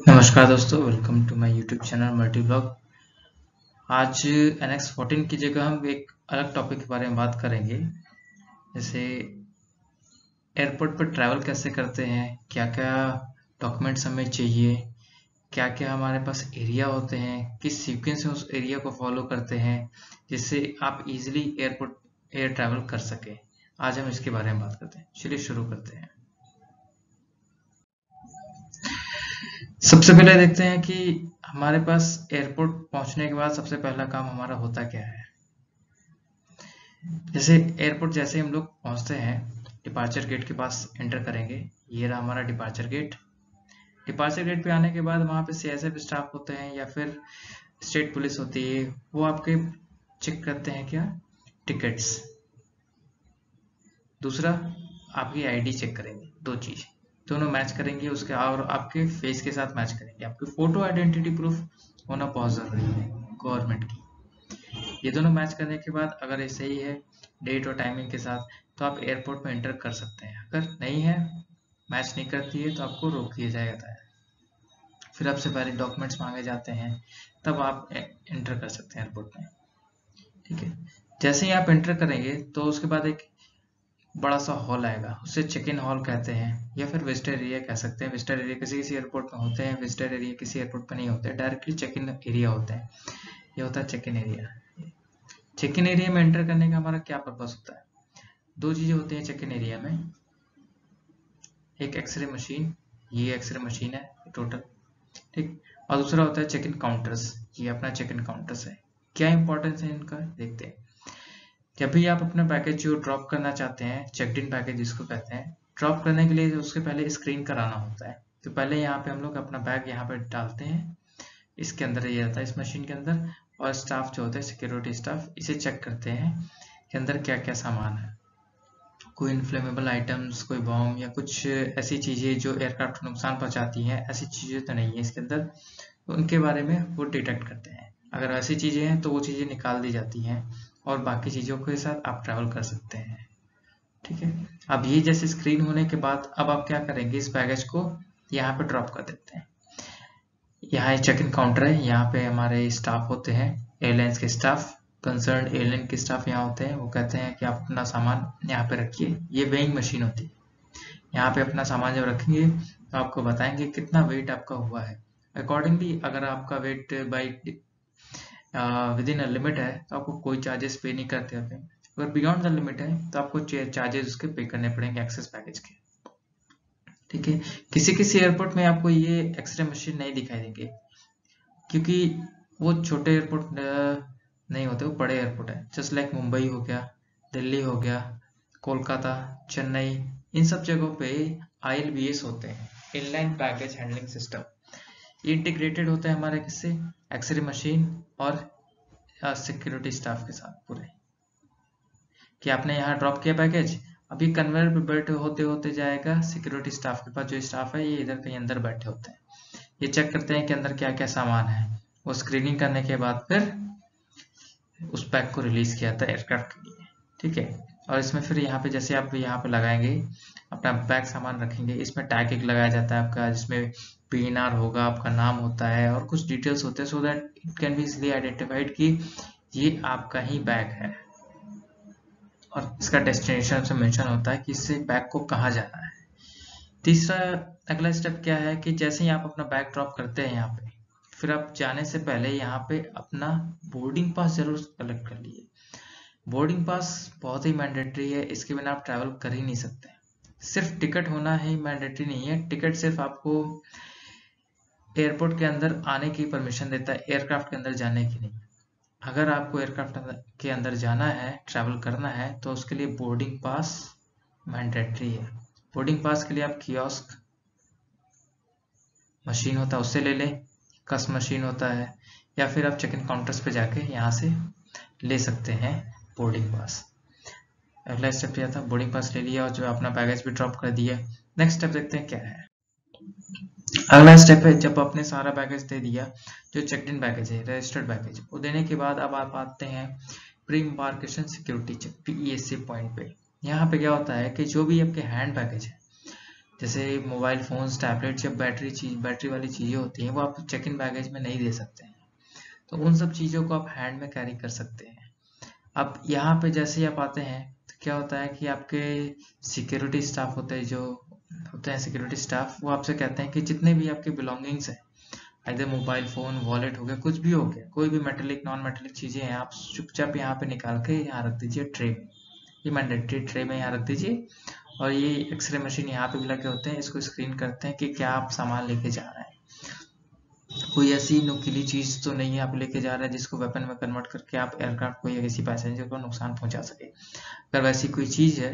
नमस्कार दोस्तों, welcome to my YouTube channel multi blog. आज NX14 की जगह हम एक अलग टॉपिक के बारे में बात करेंगे। जैसे एयरपोर्ट पर ट्रैवल कैसे करते हैं, क्या क्या डॉक्यूमेंट्स हमें चाहिए, क्या क्या हमारे पास एरिया होते हैं, किस सीक्वेंस में उस एरिया को फॉलो करते हैं जिससे आप इजीली एयर ट्रैवल कर सके। आज हम इसके बारे में बात करते हैं। चलिए शुरू करते हैं। सबसे पहले देखते हैं कि हमारे पास एयरपोर्ट पहुंचने के बाद सबसे पहला काम हमारा होता क्या है। जैसे एयरपोर्ट जैसे हम लोग पहुंचते हैं, डिपार्चर गेट के पास एंटर करेंगे। ये रहा हमारा डिपार्चर गेट। डिपार्चर गेट पे आने के बाद वहां पे CSF स्टाफ होते हैं या फिर स्टेट पुलिस होती है, वो आपके चेक करते हैं क्या, टिकट्स। दूसरा, आपकी आईडी चेक करेंगे। दो चीज दोनों मैच करेंगे उसके, और आपके फेस के साथ मैच करेंगे। आपकी फोटो आइडेंटिटी प्रूफ होना बहुत जरूरी है गवर्नमेंट की। ये दोनों मैच करने के बाद अगर ये सही है डेट और टाइमिंग के साथ, तो आप एयरपोर्ट में एंटर कर सकते हैं। अगर नहीं है, मैच नहीं करती है, तो आपको रोक दिया जाता है। फिर आपसे पहले डॉक्यूमेंट्स मांगे जाते हैं, तब आप एंटर कर सकते हैं एयरपोर्ट में। ठीक है। जैसे ही आप एंटर करेंगे तो उसके बाद एक बड़ा सा हॉल आएगा, उसे चेक इन हॉल कहते हैं या फिर विजिटर एरिया कह सकते हैं। विजिटर एरिया किसी किसी एयरपोर्ट में होते हैं, विजिटर एरिया किसी एयरपोर्ट में नहीं होते, डायरेक्टली चेक इन एरिया होते हैं। ये होता है check in area. Check in area में एंटर करने का हमारा क्या पर्पस होता है। दो चीजें होती हैं चेक इन एरिया में। एक एक्सरे मशीन, ये एक्सरे मशीन है टोटल, ठीक। और दूसरा होता है चेक इन काउंटर्स, ये अपना चेक इन काउंटर्स है। क्या इंपॉर्टेंस है इनका, देखते हैं। जब भी आप अपना पैकेज जो ड्रॉप करना चाहते हैं, चेक्ड इन पैकेज जिसको कहते हैं, ड्रॉप करने के लिए उसके पहले स्क्रीन कराना होता है। तो पहले यहाँ पे हम लोग अपना बैग यहाँ पे डालते हैं, इसके अंदर ये रहता है, इस मशीन के अंदर। और स्टाफ जो होता है, सिक्योरिटी स्टाफ, इसे चेक करते हैं कि अंदर क्या क्या सामान है। कोई इन्फ्लेमेबल आइटम्स, कोई बॉम्ब या कुछ ऐसी चीजें जो एयरक्राफ्ट को नुकसान पहुंचाती हैं, ऐसी चीजें तो नहीं है इसके अंदर। तो उनके बारे में वो डिटेक्ट करते हैं। अगर ऐसी चीजें हैं तो वो चीजें निकाल दी जाती हैं और बाकी चीजों के साथ आप ट्रैवल कर सकते हैं। ठीक है। अब ये जैसे स्क्रीन होने के बाद अब आप क्या करेंगे, इस बैगेज को यहाँ पे ड्रॉप कर देते हैं। यहाँ चेक इन काउंटर है, यहाँ पे हमारे स्टाफ होते हैं, एयरलाइंस के स्टाफ, कंसर्न एयरलाइन के स्टाफ यहाँ होते हैं। वो कहते हैं कि आप अपना सामान यहाँ पे रखिए। ये वेइंग मशीन होती है। यहाँ पे अपना सामान जब रखेंगे तो आपको बताएंगे कितना वेट आपका हुआ है। अकॉर्डिंगली अगर आपका weight by with in a limit है तो आपको कोई चार्जेस पे नहीं करते होते। अगर बियॉन्ड द लिमिट है तो आपको चार्जेस उसके पे करने पड़ेंगे एक्सेस पैकेज के। ठीक है। किसी किसी एयरपोर्ट में आपको ये एक्सरे मशीन नहीं दिखाई देंगे, क्योंकि वो छोटे एयरपोर्ट नहीं होते, वो बड़े एयरपोर्ट है। जस्ट लाइक मुंबई हो गया, दिल्ली हो गया, कोलकाता, चेन्नई, इन सब जगहों पे ILBS होते हैं, इनलाइन बैगेज हैंडलिंग सिस्टम। ये इंटीग्रेटेड होता है हमारे किससे, एक्सरे मशीन और सिक्योरिटी स्टाफ के साथ पूरे। कि आपने यहाँ ड्रॉप किया पैकेज, अभी कन्वेयर पे बैठे होते होते जाएगा सिक्योरिटी स्टाफ के पास। जो स्टाफ है ये इधर कहीं अंदर बैठे होते हैं, ये चेक करते हैं कि अंदर क्या क्या सामान है। वो स्क्रीनिंग करने के बाद फिर उस बैग को रिलीज किया था एयरक्राफ्ट के लिए। ठीक है। और इसमें फिर यहाँ पे जैसे आप यहाँ पे लगाएंगे अपना बैग सामान रखेंगे, इसमें टैग एक लगाया जाता है आपका, जिसमें PNR होगा, आपका नाम होता है और कुछ डिटेल्स होते हैं, so that it can be easily identified कि ये आपका ही बैग है। और इसका डेस्टिनेशन से मेंशन होता है कि इससे बैग को कहाँ जाना है। तीसरा अगला स्टेप क्या है कि जैसे ही आप अपना बैग ड्रॉप करते हैं यहाँ पे, फिर आप जाने से पहले यहाँ पे अपना बोर्डिंग पास जरूर कलेक्ट कर लीजिए। बोर्डिंग पास बहुत ही मैंडेटरी है, इसके बिना आप ट्रैवल कर ही नहीं सकते। सिर्फ टिकट होना ही मैंडेटरी नहीं है, टिकट सिर्फ आपको एयरपोर्ट के अंदर आने की परमिशन देता है, एयरक्राफ्ट के अंदर जाने की नहीं। अगर आपको एयरक्राफ्ट के अंदर जाना है, ट्रैवल करना है, तो उसके लिए बोर्डिंग पास मैंडेटरी है। बोर्डिंग पास के लिए आप कियोस्क मशीन होता है उससे ले लें, कस मशीन होता है, या फिर आप चेक इन काउंटर्स पे जाके यहाँ से ले सकते हैं बोर्डिंग पास। अगला स्टेप यह था, बोर्डिंग पास ले लिया और जो अपना बैगेज भी ड्रॉप कर दिया। नेक्स्ट स्टेप देखते हैं क्या है। अगला स्टेप है, जब आपने सारा बैगेज दे दिया, जो चेक इन बैगेज है, रजिस्टर्ड बैगेज, वो देने के बाद अब आप आते हैं pre embarkation security check, PESC point पे। यहाँ पे क्या होता है कि जो भी आपके हैंड बैगेज है, जैसे मोबाइल फोन्स, टैबलेट्स या बैटरी वाली चीज़ें होती हैं, वो आप चेक इन बैगेज में नहीं दे सकते हैं। तो उन सब चीज़ों को आप हैंड में कैरी कर सकते हैं। अब यहाँ पे जैसे ही आप आते हैं तो क्या होता है कि आपके सिक्योरिटी स्टाफ होते हैं, जो होते हैं सिक्योरिटी स्टाफ, वो आपसे कहते हैं कि जितने भी आपके बिलोंगिंग्स हैं, इधर मोबाइल फोन, वॉलेट हो गया, कुछ भी हो गया, कोई भी मेटेलिक नॉन मेटेलिक चीजें हैं, आप चुपचाप यहाँ पे निकाल के यहाँ रख दीजिए ट्रे में। ये मैंडेटरी ट्रे में यहाँ रख दीजिए। और ये एक्सरे मशीन यहाँ पे भी लगे होते हैं, इसको स्क्रीन करते हैं कि क्या आप सामान लेके जा रहे हैं। कोई ऐसी नुकीली चीज तो नहीं है आप लेके जा रहे हैं जिसको वेपन में कन्वर्ट करके आप एयरक्राफ्ट को या किसी पैसेंजर को नुकसान पहुंचा सके। अगर वैसी कोई चीज है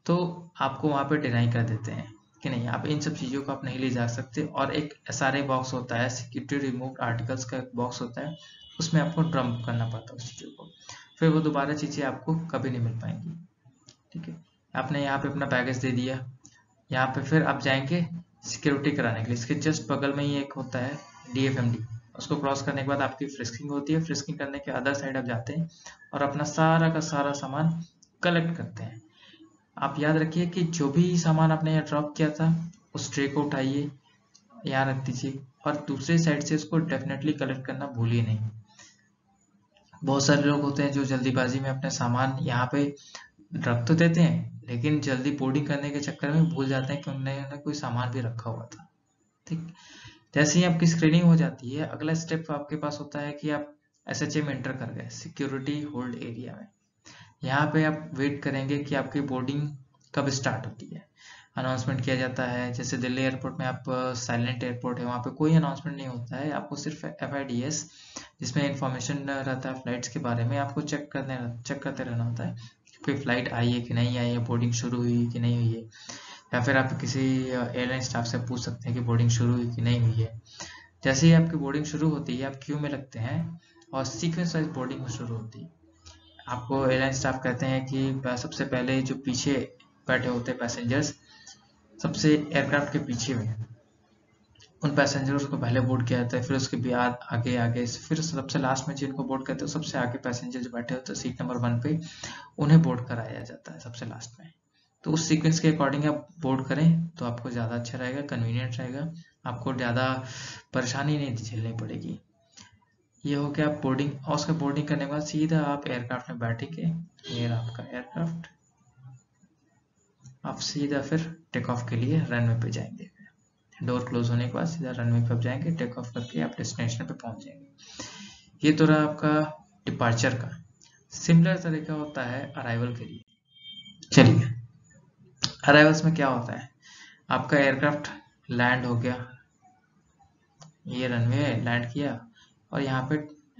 तो आपको वहां पे डिनाई कर देते हैं कि नहीं, आप इन सब चीजों को आप नहीं ले जा सकते। और एक SRA बॉक्स होता है, सिक्योरिटी रिमूव्ड आर्टिकल्स का एक बॉक्स होता है, उसमें आपको डंप करना पड़ता है उस चीजों को, फिर वो दोबारा चीजें आपको कभी नहीं मिल पाएंगी। ठीक है, आपने यहाँ पे अपना बैगेज दे दिया, यहाँ पे फिर आप जाएंगे सिक्योरिटी कराने के लिए। इसके जस्ट बगल में ही एक होता है DFMD, उसको क्रॉस करने के बाद आपकी फ्रिस्किंग होती है। फ्रिस्किंग करने के अदर साइड आप जाते हैं और अपना सारा का सारा सामान कलेक्ट करते हैं। आप याद रखिए कि जो भी सामान आपने यहाँ ड्रॉप किया था, उस ट्रे को उठाइए, यहाँ रख दीजिए, और दूसरे साइड से उसको डेफिनेटली कलेक्ट करना भूलिए नहीं। बहुत सारे लोग होते हैं जो जल्दीबाजी में अपने सामान यहाँ पे रख तो देते हैं, लेकिन जल्दी बोर्डिंग करने के चक्कर में भूल जाते हैं कि उन्होंने कोई सामान भी रखा हुआ था। ठीक, जैसे ही आपकी स्क्रीनिंग हो जाती है, अगला स्टेप आपके पास होता है कि आप SHA में एंटर कर गए, सिक्योरिटी होल्ड एरिया में। यहाँ पे आप वेट करेंगे कि आपकी बोर्डिंग कब स्टार्ट होती है। अनाउंसमेंट किया जाता है, जैसे दिल्ली एयरपोर्ट में, आप साइलेंट एयरपोर्ट है, वहाँ पे कोई अनाउंसमेंट नहीं होता है, आपको सिर्फ FIDS जिसमें इंफॉर्मेशन रहता है फ्लाइट्स के बारे में, आपको चेक करते रहना होता है कि कोई फ्लाइट आई है कि नहीं आई है, बोर्डिंग शुरू हुई है कि नहीं हुई है। या फिर आप किसी एयरलाइन स्टाफ से पूछ सकते हैं कि बोर्डिंग शुरू हुई कि नहीं हुई है। जैसे ही आपकी बोर्डिंग शुरू होती है, आप क्यू में लगते हैं और सीक्वेंस वाइज बोर्डिंग शुरू होती है। आपको एयरलाइन स्टाफ कहते हैं कि सबसे पहले जो पीछे बैठे होते हैं पैसेंजर्स, सबसे एयरक्राफ्ट के पीछे में, उन पैसेंजर्स को पहले बोर्ड किया जाता है, फिर उसके बाद आगे फिर सबसे लास्ट में जिनको बोर्ड करते हैं, सबसे आगे पैसेंजर जो बैठे होते हैं सीट नंबर 1 पे, उन्हें बोर्ड कराया जाता है सबसे लास्ट में। तो उस सीक्वेंस के अकॉर्डिंग आप बोर्ड करें तो आपको ज़्यादा अच्छा रहेगा, कन्वीनियंट रहेगा, आपको ज़्यादा परेशानी नहीं झेलनी पड़ेगी। ये हो गया बोर्डिंग, और उसका बोर्डिंग करने के बाद सीधा आप एयरक्राफ्ट में बैठेंगे। ये रहा आपका एयरक्राफ्ट, आप सीधा फिर टेक ऑफ के लिए रनवे पे जाएंगे। डोर क्लोज होने के बाद सीधा रनवे पे आप जाएंगे, टेक ऑफ करके आप डेस्टिनेशन पे पहुंच जाएंगे। ये तो रहा आपका डिपार्चर का। सिमिलर तरीका होता है अराइवल के लिए। चलिए, अराइवल्स में क्या होता है, आपका एयरक्राफ्ट लैंड हो गया, ये रनवे लैंड किया और यहाँ पे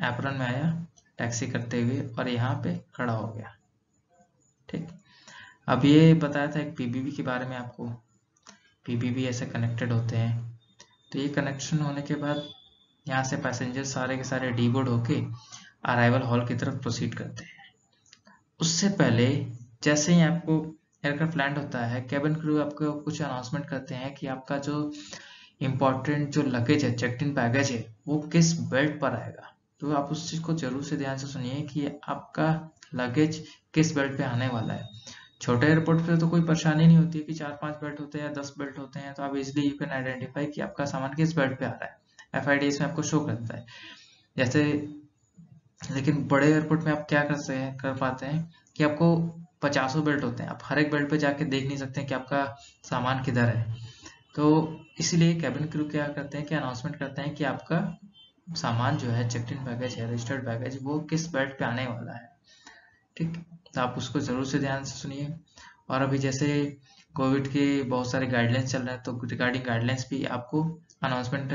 एप्रन में आया टैक्सी करते हुए और यहाँ पे खड़ा हो गया। ठीक, अब ये बताया था एक PBB के बारे में आपको, PBB ऐसे कनेक्टेड होते हैं। तो ये कनेक्शन होने के बाद यहाँ से पैसेंजर सारे के सारे डीबोर्ड होके अराइवल हॉल की तरफ प्रोसीड करते हैं। उससे पहले जैसे ही आपको एयरक्राफ्ट लैंड होता है, कैबिन क्रू आपको कुछ अनाउंसमेंट करते हैं कि आपका जो इम्पोर्टेंट जो लगेज है, चेक्ड इन बैगेज है, वो किस बेल्ट पर आएगा। तो आप उस चीज को जरूर से ध्यान से सुनिए कि आपका लगेज किस बेल्ट पे आने वाला है। छोटे एयरपोर्ट पे तो कोई परेशानी नहीं होती है कि 4-5 बेल्ट होते हैं या 10 बेल्ट होते हैं, तो आप इजिली यू कैन आइडेंटिफाई कि आपका सामान किस बेल्ट पे आ रहा है, FIDs में आपको शो करता है। जैसे, लेकिन बड़े एयरपोर्ट में आप क्या कर पाते हैं कि आपको 50 बेल्ट होते हैं, आप हर एक बेल्ट पे जाके देख नहीं सकते हैं कि आपका सामान किधर है। तो इसीलिए कैबिन क्रू क्या करते हैं कि अनाउंसमेंट करते हैं कि आपका सामान जो है, चेक्ड इन बैगेज है, रजिस्टर्ड बैगेज, वो किस बेल्ट पे आने वाला है। ठीक, तो आप उसको जरूर से ध्यान से सुनिए। और अभी जैसे कोविड के बहुत सारे गाइडलाइंस चल रहे हैं, तो रिगार्डिंग गाइडलाइंस भी आपको अनाउंसमेंट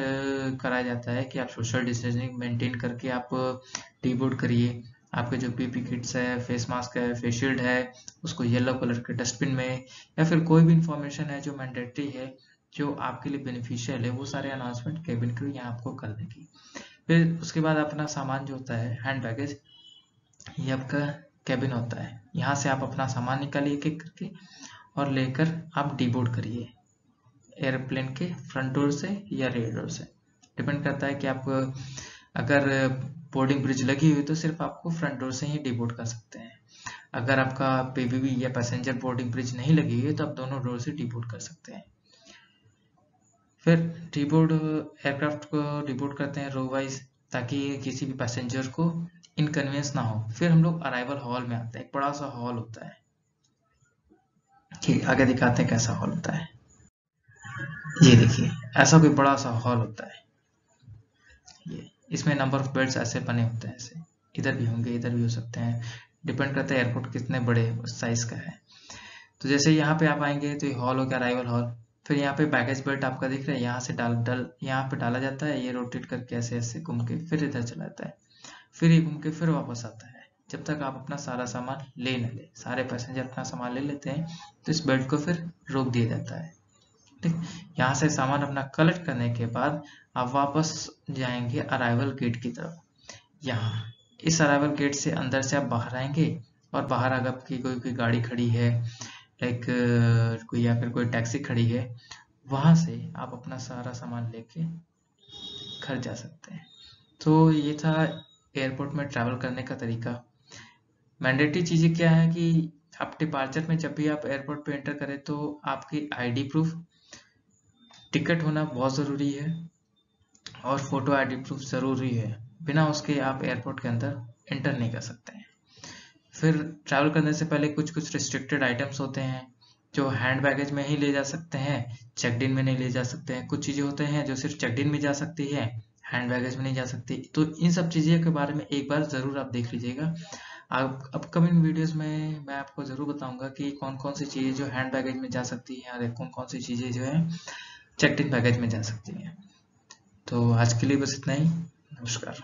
कराया जाता है कि आप सोशल डिस्टेंसिंग मेंटेन करके आप डीबोर्ड करिए। आपके जो PP किट्स है, फेस मास्क है, फेस शील्ड है, उसको येलो कलर के डस्टबिन में, या फिर कोई भी इंफॉर्मेशन है जो मैंडेटरी है, जो आपके लिए बेनिफिशियल है, वो सारे अनाउंसमेंट कैबिन क्रू यहाँ आपको कर देगी। फिर उसके बाद अपना सामान जो होता है, हैंड बैगेज, ये आपका कैबिन होता है, यहाँ से आप अपना सामान निकालिए एक एक करके और लेकर आप डीबोर्ड करिए एयरप्लेन के फ्रंट डोर से या रेयर डोर से। डिपेंड करता है कि आप अगर बोर्डिंग ब्रिज लगी हुई तो सिर्फ आपको फ्रंट डोर से ही डीबोर्ड कर सकते हैं। अगर आपका PBB या पैसेंजर बोर्डिंग ब्रिज नहीं लगी हुई है तो आप दोनों डोर से डीबोर्ड कर सकते हैं। फिर रीबोर्ड एयरक्राफ्ट को रीबोर्ड करते हैं रो वाइज, ताकि किसी भी पैसेंजर को इनकन्वीनियंस ना हो। फिर हम लोग अराइवल हॉल में आते हैं। एक बड़ा सा हॉल होता है, ठीक आगे दिखाते हैं कैसा हॉल होता है। ये देखिए ऐसा कोई बड़ा सा हॉल होता है। ये इसमें नंबर ऑफ बेड्स ऐसे बने होते हैं, ऐसे इधर भी होंगे इधर भी हो सकते हैं, डिपेंड करता है एयरपोर्ट कितने बड़े साइज का है। तो जैसे यहाँ पे आप आएंगे तो ये हॉल हो गया अराइवल हॉल। फिर यहाँ पे बैगेज बेल्ट आपका दिख रहा है, यहाँ से यहाँ पे डाला जाता है, ये रोटेट करके ऐसे ऐसे घूम के फिर इधर चला जाता है, फिर ये घूम के फिर वापस आता है, जब तक आप अपना सारा सामान ले न ले। सारे पैसेंजर अपना सामान ले लेते हैं तो इस बेल्ट को फिर रोक दिया जाता है, ठीक। यहाँ से सामान अपना कलेक्ट करने के बाद आप वापस जाएंगे अराइवल गेट की तरफ। यहाँ इस अराइवल गेट से अंदर से आप बाहर आएंगे, और बाहर अगर आपकी कोई गाड़ी खड़ी है, लाइक कोई या फिर कोई टैक्सी खड़ी है, वहां से आप अपना सारा सामान लेके घर जा सकते हैं। तो ये था एयरपोर्ट में ट्रैवल करने का तरीका। मैंडेटरी चीजें क्या है कि आप डिपार्चर में जब भी आप एयरपोर्ट पे एंटर करें तो आपकी आईडी प्रूफ, टिकट होना बहुत ज़रूरी है, और फोटो आईडी प्रूफ ज़रूरी है। बिना उसके आप एयरपोर्ट के अंदर एंटर नहीं कर सकते हैं। फिर ट्रैवल करने से पहले कुछ कुछ रिस्ट्रिक्टेड आइटम्स होते हैं जो हैंड बैगेज में ही ले जा सकते हैं, चेकड इन में नहीं ले जा सकते हैं। कुछ चीज़ें होते हैं जो सिर्फ चेकड इन में जा सकती है, हैंड बैगेज में नहीं जा सकती। तो इन सब चीज़ों के बारे में एक बार ज़रूर आप देख लीजिएगा। आप अपकमिंग वीडियोस में मैं आपको ज़रूर बताऊंगा कि कौन कौन सी चीज़ें जो हैंड बैगेज में जा सकती हैं और कौन कौन सी चीज़ें जो है चेकड इन बैगेज में जा सकती हैं। तो आज के लिए बस इतना ही। नमस्कार।